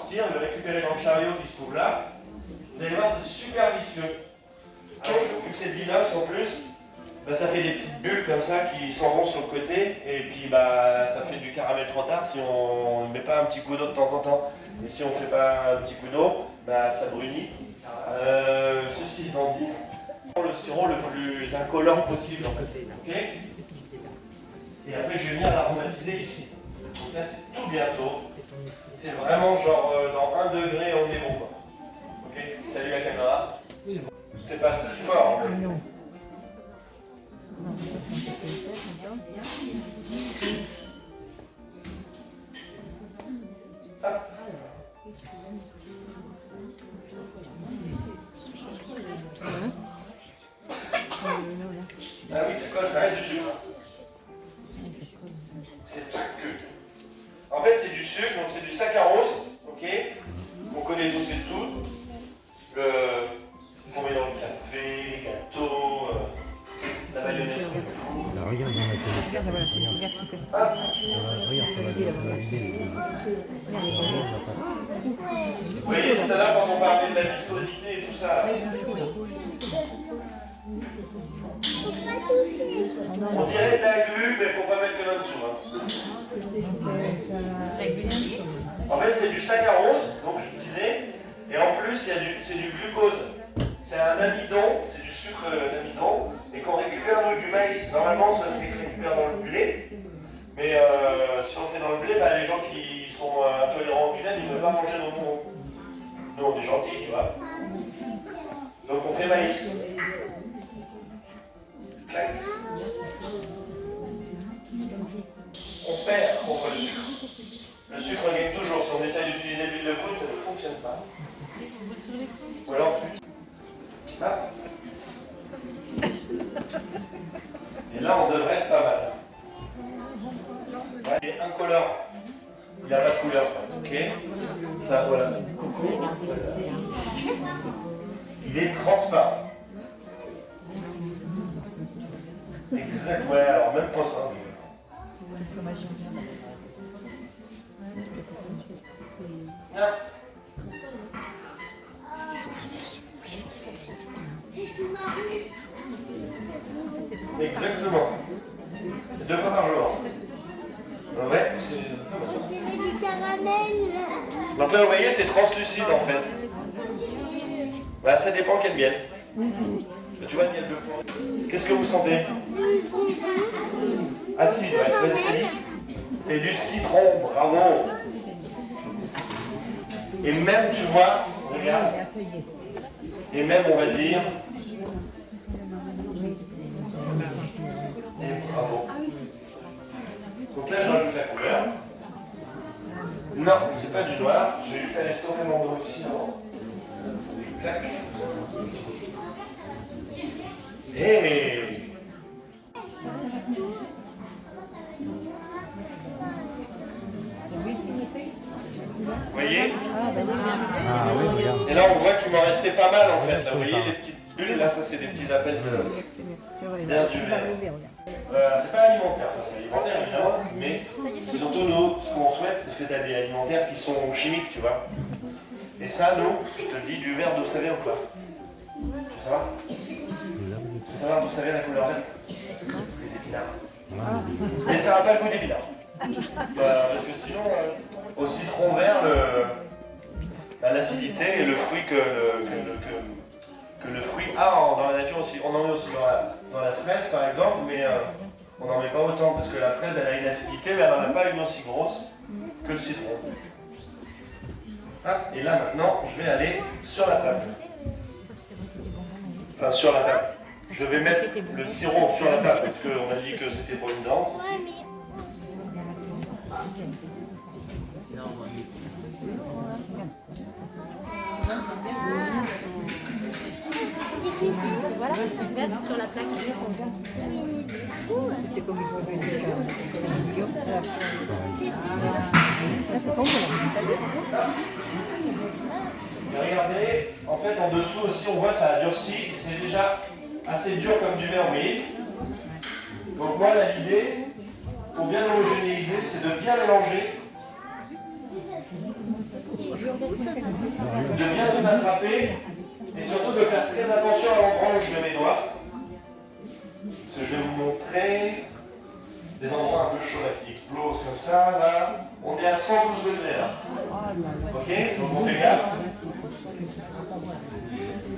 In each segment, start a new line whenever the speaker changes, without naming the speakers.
sortir, le récupérer dans le chariot qui se trouve là. Vous allez voir, c'est super vicieux. Vu que c'est de l'inox en plus, bah, ça fait des petites bulles comme ça qui s'en vont sur le côté. Et puis bah, ça fait du caramel trop tard si on ne met pas un petit coup d'eau de temps en temps. Et si on ne fait pas un petit coup d'eau, bah, ça brunit. Ceci étant dit, le sirop le plus incolore possible en fait. Okay, et après je vais venir l'aromatiser ici. Donc là c'est tout bientôt. C'est vraiment genre dans 1 degré on est bon quoi. Ok, salut la caméra. C'était pas si fort. En fait. Ah. Ah oui, c'est quoi? Ça reste du sucre. C'est pas que. En fait, c'est du sucre, donc c'est du saccharose, ok? On connaît tous et toutes. Qu'on met dans le café, les gâteaux, la mayonnaise qu'on fout.
Là, regarde dans la télé.
Ah.
Regarde, ça va bien l'idée.
Vous voyez tout à l'heure quand on parlait de la viscosité et tout ça. On dirait de la glu, mais il ne faut pas mettre le dessous. Hein. En fait, c'est du saccharose, donc je disais, et en plus, c'est du glucose. C'est un amidon, c'est du sucre d'amidon, et qu'on récupère nous du maïs. Normalement, ça se récupère dans le blé, mais si on fait dans le blé, bah, les gens qui sont intolérants au gluten, ils ne peuvent pas manger nos mots. Nous, on est gentils, tu vois. Donc on fait maïs. Clac. On perd contre le sucre. Le sucre gagne toujours. Si on essaie d'utiliser l'huile de coude, ça ne fonctionne pas. Ou alors plus. Là. Et là, on devrait être pas mal. Ouais, il est incolore. Il n'a pas de couleur. Ok. Là, voilà. Coucou. Voilà. Il est transparent. Exact, ouais, alors même pas ça. Ah. Exactement. C'est 2 fois par jour. Ouais, c'est
du caramel.
donc là, vous voyez, c'est translucide en fait. Bah, ça dépend quel miel. Tu vois le miel de fourrure. Qu'est-ce que vous sentez? Acide, ouais. Vas-y. C'est du citron, bravo. Et même, tu vois, regarde. Et même, on va dire. Et bravo. Donc là, je rajoute la couleur. Non, c'est pas du noir. J'ai juste aller stopper mon dos ici avant. Clac. Et. Vous voyez?
Ah oui, regarde.
Et là, on voit qu'il m'en restait pas mal en fait. Là, vous voyez les petites bulles, là, ça c'est des petits appels de d'air du verre. C'est pas alimentaire, c'est alimentaire évidemment, mais c'est surtout nous, ce qu'on souhaite, parce que tu as des alimentaires qui sont chimiques, tu vois. Et ça, nous, je te dis du verre d'où ça vient ou pas? Tu veux savoir? Tu veux savoir d'où ça vient la couleur verte? Les épinards. Mais ça n'a pas le goût d'épinards. Parce que sinon, au citron vert, l'acidité et le fruit que le fruit a dans la nature aussi. On en met aussi dans la fraise par exemple, mais on n'en met pas autant parce que la fraise elle a une acidité, mais elle n'en a pas une aussi grosse que le citron. Ah, et là maintenant, je vais aller sur la table. Enfin, sur la table. Je vais mettre le sirop sur la table parce qu'on a dit que c'était pour une danse aussi.
Voilà, c'est vert sur la plaque.
Et regardez, en fait en dessous aussi on voit ça a durci, c'est déjà assez dur comme du verre, vous voyez. Donc moi l'idée, pour bien homogénéiser, c'est de bien mélanger. de bien tout attraper et surtout de faire très attention à l'endroit où je mets mes doigts. Parce que je vais vous montrer des endroits un peu chauds là, qui explosent comme ça. Là, on est à 112 degrés là. Ok, donc on fait gaffe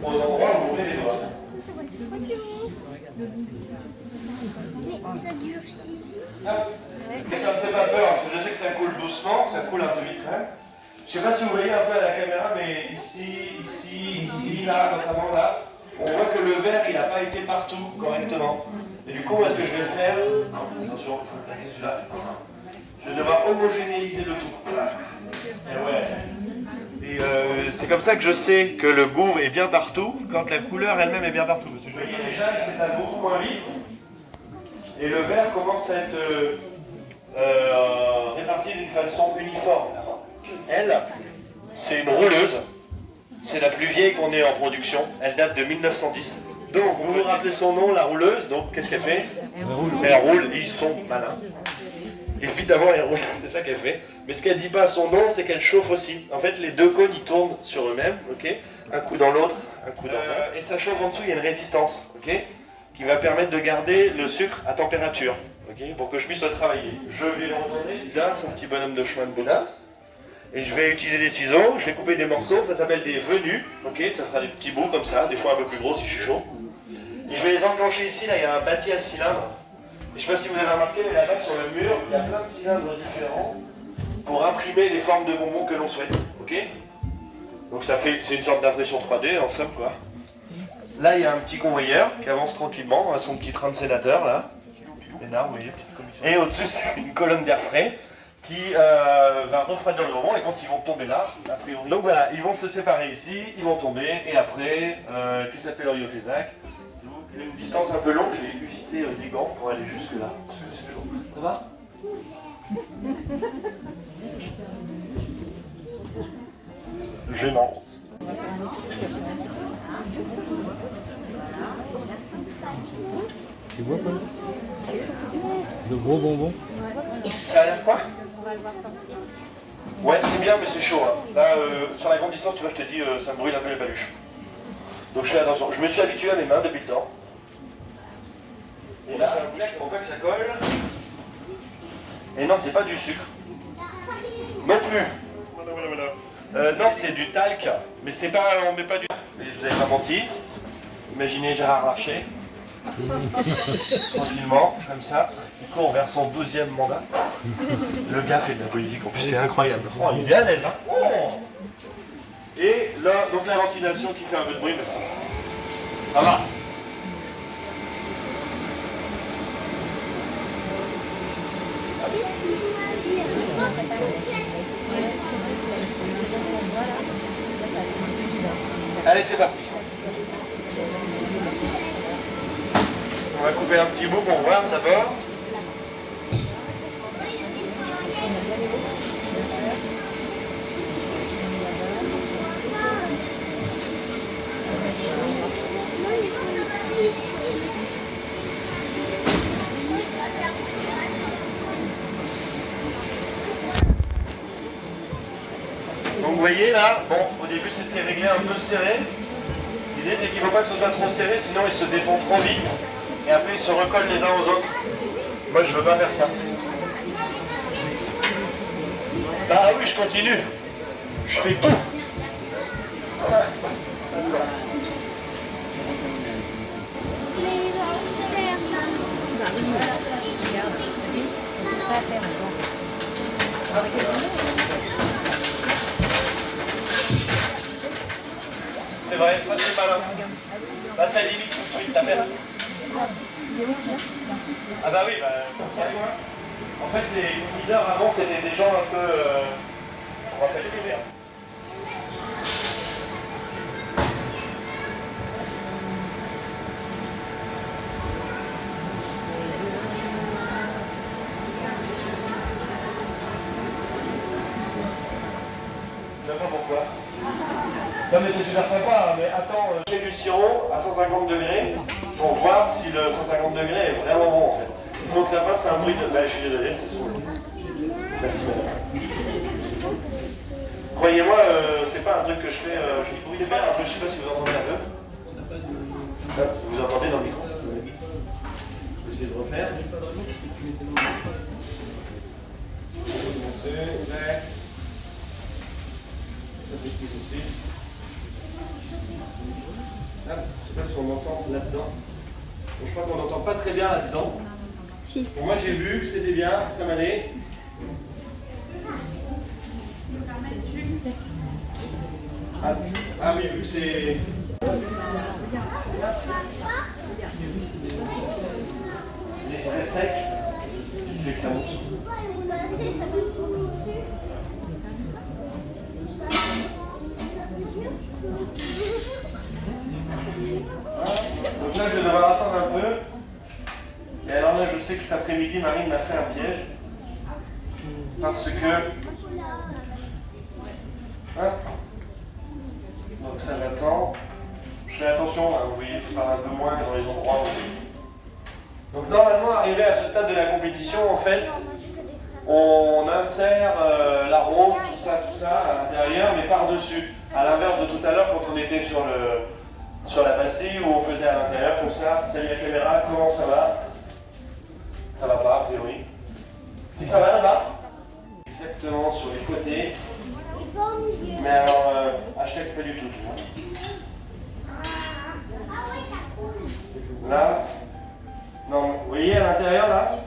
aux endroits où on met les doigts.
Mais ça durcit.
Mais ça me fait pas peur, parce que je sais que ça coule doucement, ça coule un peu vite quand même. Je sais pas si vous voyez un peu à la caméra, mais ici, là, notamment là, on voit que le verre il n'a pas été partout correctement. Et du coup, où est-ce que je vais le faire? Attention, il faut placer celui-là. Je vais devoir homogénéiser le tout. Voilà. Et ouais. Et c'est comme ça que je sais que le goût est bien partout, quand la couleur elle-même est bien partout. Parce que je voyais déjà que c'est à beaucoup moins vite. Et le verre commence à être réparti d'une façon uniforme. Elle, c'est une rouleuse. C'est la plus vieille qu'on ait en production. Elle date de 1910. Donc, vous vous rappelez son nom, la rouleuse. Donc, qu'est-ce qu'elle fait? Elle roule. Ils sont malins. Évidemment, elle roule. C'est ça qu'elle fait. Mais ce qu'elle dit pas à son nom, c'est qu'elle chauffe aussi. En fait, les deux cônes, ils tournent sur eux-mêmes. Ok, un coup dans l'autre, un coup dans l'autre. Et ça chauffe en dessous, il y a une résistance. Ok, qui va permettre de garder le sucre à température. Ok, pour que je puisse le travailler. Je vais le retourner. Là, son petit bonhomme de chemin de Bouddha. Et je vais utiliser des ciseaux, je vais couper des morceaux, ça s'appelle des venus, ok, ça fera des petits bouts comme ça, des fois un peu plus gros si je suis chaud. Et je vais les enclencher ici, là il y a un bâti à cylindres. Et je ne sais pas si vous avez remarqué, mais là-bas sur le mur, il y a plein de cylindres différents pour imprimer les formes de bonbons que l'on souhaite, ok. Donc ça fait, c'est une sorte d'impression 3D en somme quoi. Là il y a un petit convoyeur qui avance tranquillement à son petit train de sénateur là. Énorme, vous voyez, petite commission. Et au-dessus c'est une colonne d'air frais qui va refroidir le bonbon et quand ils vont tomber là, après, donc voilà, ils vont se séparer ici, ils vont tomber et après, qui s'appelle Oriokezac, c'est une distance un peu longue, je vais utiliser des gants pour aller jusque là, parce que c'est chaud. Ça va? Gênant.
Tu vois quoi? De gros bonbons.
Ça a l'air quoi?
On va le voir sortir.
Ouais, c'est bien, mais c'est chaud. Hein. Là, sur la grande distance, tu vois, je te dis, ça me brûle un peu les paluches. Donc je fais attention. Je me suis habitué à mes mains depuis le temps. Et là, on voit que ça colle. Et non, c'est pas du sucre. Non plus. Non, c'est du talc. Mais c'est pas, on met pas du. Mais vous avez pas menti. Imaginez Gérard Larcher. Tranquillement, comme ça. Il court vers son 12e mandat. Le gars fait de la politique, en plus c'est incroyable. Oh, il est bien à l'aise, hein. Oh. Et là, donc la ventilation qui fait un peu de bruit, mais ça va. Allez, c'est parti. On va couper un petit bout pour voir d'abord. Donc vous voyez là, bon, au début c'était réglé un peu serré. L'idée c'est qu'il ne faut pas que ce soit trop serré, sinon ils se défont trop vite. Et après ils se recollent les uns aux autres. Moi je veux pas faire ça. Ah oui, je continue. Je fais tout. C'est vrai, ça c'est malin. Là ça limite tout de suite ta perte. Ah bah oui, bah, en fait les leaders avant c'était des gens un peu... on rappelle les verts. Je sais pas pourquoi. Non mais c'est super sympa, mais attends, j'ai du sirop à 150 degrés pour voir si le 150 degrés est vraiment bon en fait. Il faut que ça fasse un bruit de... Bah je suis désolé, c'est saoul. Merci madame. Croyez-moi, c'est pas un truc que je fais. Je dis bruit de verre un peu, je sais pas si vous entendez un peu. Vous entendez dans le micro? Je vais essayer de refaire. Ah, je sais pas si on entend là-dedans. Bon, je crois qu'on n'entend pas très bien là-dedans.
Si.
Bon, moi j'ai vu que c'était bien, que ça m'allait. Ah oui, vu que c'est... Il est très sec, il fait que ça mousse. Donc là, je vais devoir attendre un peu. Et alors là, je sais que cet après-midi, Marine m'a fait un piège. Parce que... Hein? Donc ça j'attends. Je fais attention, hein, vous voyez, je pars un peu moins dans les endroits où... Donc normalement, arrivé à ce stade de la compétition, en fait, on insère la ronde, tout ça à l'intérieur, mais par-dessus. À l'inverse de tout à l'heure, quand on était sur la pastille, où on faisait à l'intérieur, comme ça. Salut la caméra, comment ça va? Ça va pas, a priori. Si ça va là-bas? Exactement, sur les côtés. Mais alors, hashtag pas du tout, tu vois. Là. Non, vous voyez à l'intérieur là?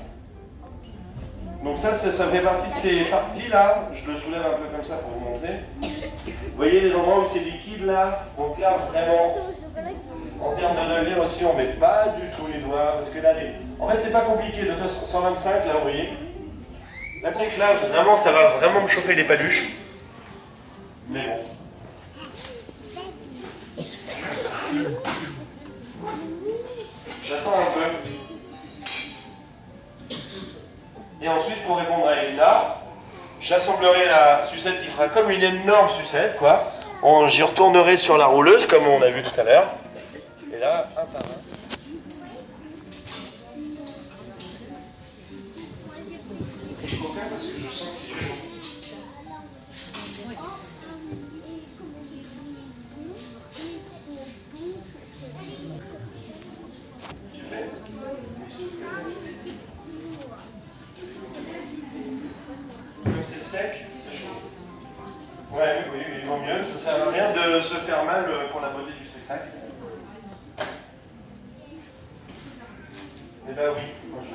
Donc ça fait partie de ces parties là. Je le soulève un peu comme ça pour vous montrer. Vous voyez les endroits où c'est liquide là? Donc là vraiment, en termes de degrés aussi, on ne met pas du tout les doigts. Parce que là, en fait c'est pas compliqué. De 125 là, vous voyez. Là c'est que là, vraiment, ça va vraiment me chauffer les paluches. Mais bon. J'attends un peu. Et ensuite, pour répondre à Elina, j'assemblerai la sucette qui fera comme une énorme sucette, quoi. J'y retournerai sur la rouleuse, comme on a vu tout à l'heure. Et là, un par un. Je suis content parce que je sens qu'il est chaud. Comme c'est sec, c'est chaud. Ouais, oui, il vaut mieux. Ça sert à rien de se faire mal pour la beauté du spectacle. Eh ben oui, moi je...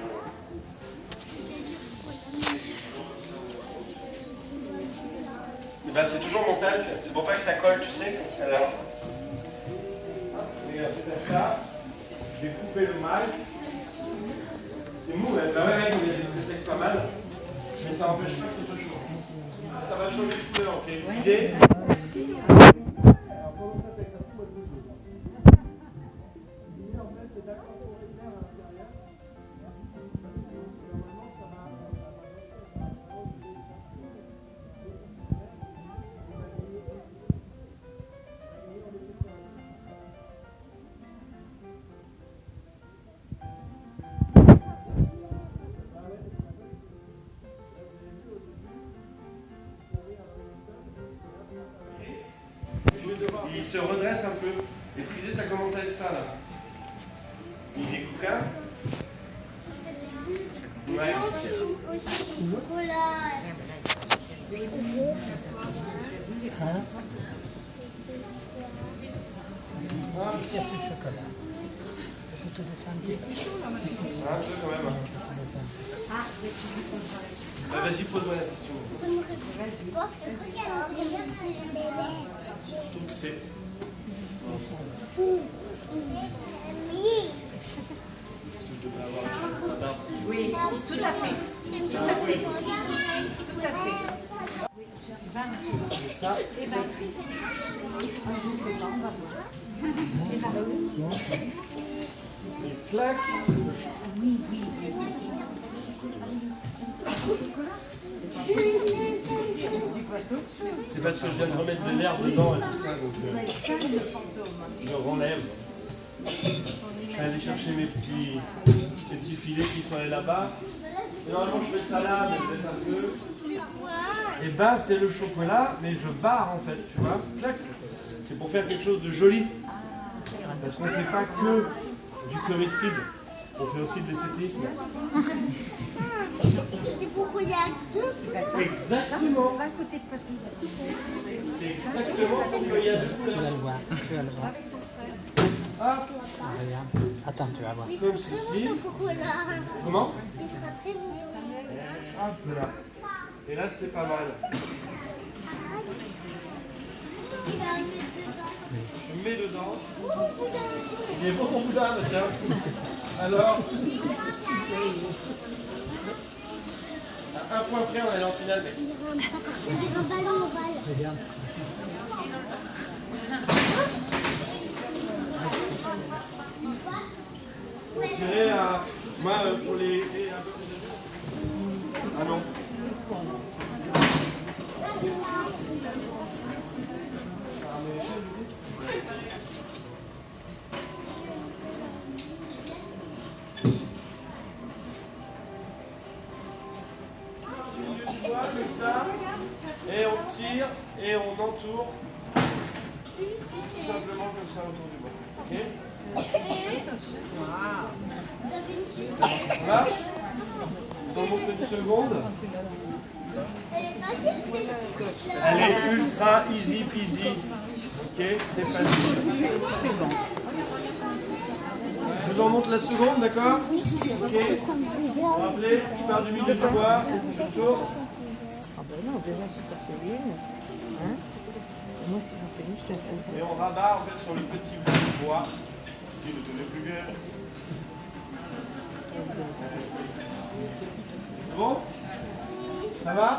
Eh ben c'est toujours mon talc, c'est pour pas que ça colle, tu sais, comme tout à l'heure. Regardez, comme ça, je vais couper le mal. C'est mou, hein. Bah ouais, on est resté sec pas mal, mais ça n'empêche pas que ce soit chaud. Ça va changer de couleur, ok. L'idée. Il se redresse un peu. Les frisés, ça commence à être ça là. Il est coquin. Ouais.
Merci chocolat. Je te descends un petit peu.
Un peu quand même. Bah, vas-y, pose-moi la question. Je trouve que c'est... Est-ce que je devrais avoir un barbe?
Oui, tout à fait. Tout à fait. Tout à fait.
C'est ça.
Et ben, je sais pas, on va voir. Et ben,
Il claque.
oui, oui, oui.
C'est parce que je viens de remettre de l'air dedans et tout ça, donc je renlève. Je vais aller chercher mes petits filets qui sont allés là-bas. Et normalement je fais ça là, mais peut-être un peu. Et bas, c'est le chocolat, mais je barre en fait, tu vois. Tac. C'est pour faire quelque chose de joli. Parce qu'on ne fait pas que du comestible, on fait aussi de l'esthétisme.
C'est pourquoi il y a deux.
Exactement.
Va à côté de papy.
C'est exactement pourquoi il y a deux
Tu vas
couleurs.
le voir, tu vas le voir.
Hop,
Regarde. Attends, tu vas voir.
comme ceci.
Ton chocolat.
Comment?
Il sera très mignon.
Hop là. Et là, c'est pas mal.
Il va le mettre dedans.
Je mets dedans.
Oh, boudin.
Il est beau mon boudin, bah tiens. Alors, à un point près, on est allé en finale, mec.
Il y a un ballon au bal.
Regarde.
On dirait moi, pour les ah non. Tu vois, comme ça, et on tire, et on entoure, tout simplement comme ça autour du bras. Ok? Ça marche? Je t'en montre une seconde. Elle est ultra easy peasy. Ok, c'est facile. Je vous en montre la seconde, d'accord? Ok. Rappelez, tu pars du milieu du bois, je tourne.
Ah ben non, déjà si tu fais une, hein? Moi si j'en fais une, je te fais.
Et on rabat en fait sur le petit bout de bois. Qui le tenait plus bien. C'est bon? Ça va?